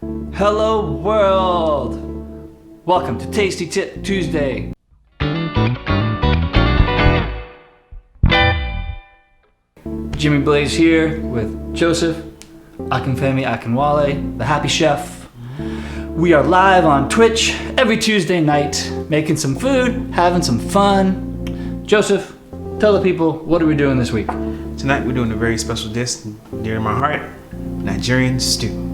Hello world! Welcome to Tasty Tip Tuesday. Jimi Blaze here with Joseph, Akinfemi Akinwale, the Happy Chef. We are live on Twitch every Tuesday night, making some food, having some fun. Joseph, tell the people, what are we doing this week? Tonight we're doing a very special dish dear to my heart, Nigerian stew.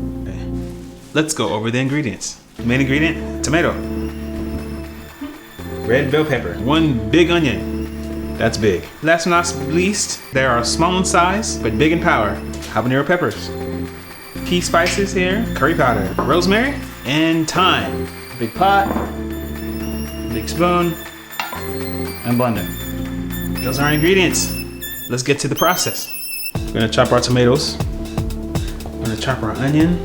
Let's go over the ingredients. Main ingredient, tomato. Red bell pepper, 1 big onion. That's big. Last but not least, there are small in size, but big in power, habanero peppers. Key spices here, curry powder, rosemary, and thyme. Big pot, big spoon, and blender. Those are our ingredients. Let's get to the process. We're gonna chop our tomatoes. We're gonna chop our onion.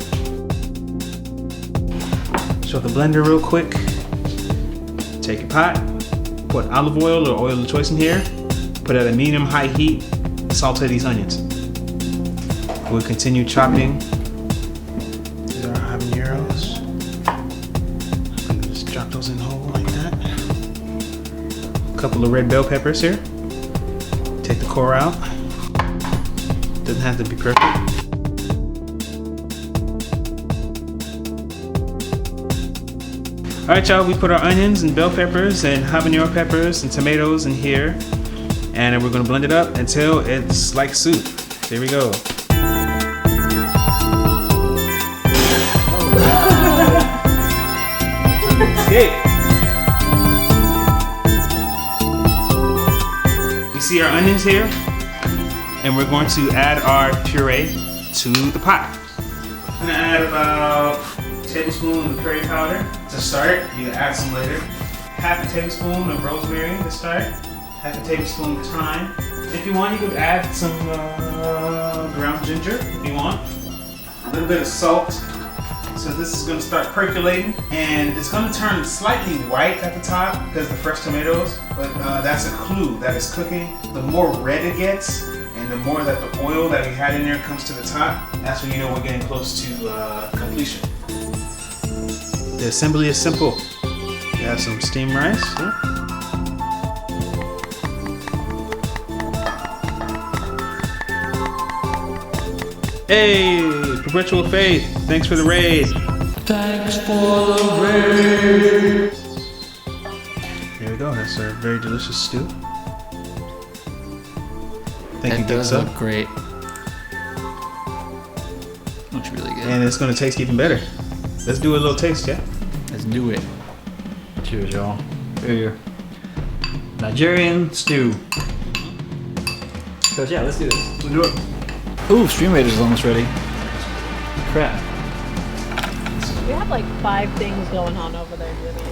Show the blender real quick. Take a pot, put olive oil or oil of choice in here. Put it at a medium-high heat. Saute these onions. We'll continue chopping. These are our habaneros. I'm gonna just drop those in whole like that. A couple of red bell peppers here. Take the core out. Doesn't have to be perfect. Alright y'all, we put our onions and bell peppers and habanero peppers and tomatoes in here. And then we're gonna blend it up until it's like soup. Here we go. Escape. You see our onions here? And we're going to add our puree to the pot. I'm gonna add about a tablespoon of curry powder to start. You can add some later. Half a tablespoon of rosemary to start. Half a tablespoon of thyme. If you want, you could add some ground ginger if you want. A little bit of salt. So this is going to start percolating, and it's going to turn slightly white at the top because of the fresh tomatoes, but that's a clue that it's cooking. The more red it gets, and the more that the oil that we had in there comes to the top, that's when you know we're getting close to completion. The assembly is simple. You have some steamed rice. Huh? Hey, perpetual faith. Thanks for the raid. Thanks for the raid. There we go. That's our very delicious stew. Thank you, That does Dixon. look great. Looks really good. And it's going to taste even better. Let's do a little taste, yeah? Let's do it. Cheers, y'all. Here. Nigerian stew. So yeah, let's do this. We'll do it. Ooh, Stream Raiders is almost ready. Crap. We have like 5 things going on over there, Jimmy.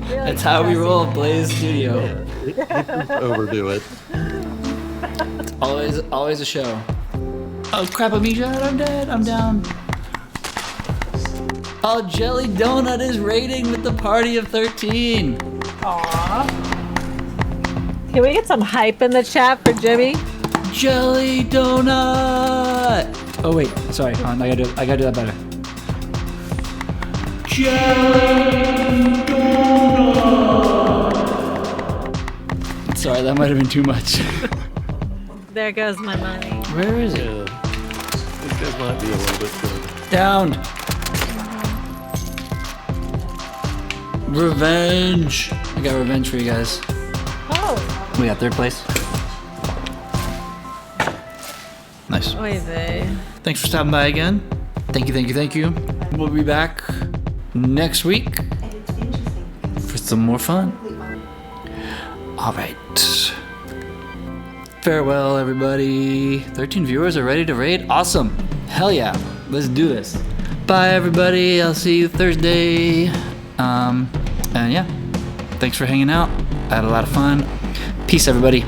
Really That's how we roll at Blaze Studio. Overdo it. It's always a show. Oh crap, Amisha, I'm dead. I'm down. Oh, Jelly Donut is raiding with the party of 13. Aww. Can we get some hype in the chat for Jimmy? Jelly Donut. Oh wait, sorry. Hold on, I gotta do that better. Jelly Donut. Sorry, that might have been too much. There goes my money. Where is it? Yeah. I think that might be a little bit good. Down. Revenge. I got revenge for you guys. Oh, We got 3rd place. Nice. oy vey. Thanks for stopping by again. Thank you. We'll be back next week for some more fun. All right. Farewell, everybody. 13 viewers are ready to raid. Awesome. Hell yeah. Let's do this. Bye, everybody. I'll see you Thursday. And yeah, thanks for hanging out. I had a lot of fun. Peace, everybody.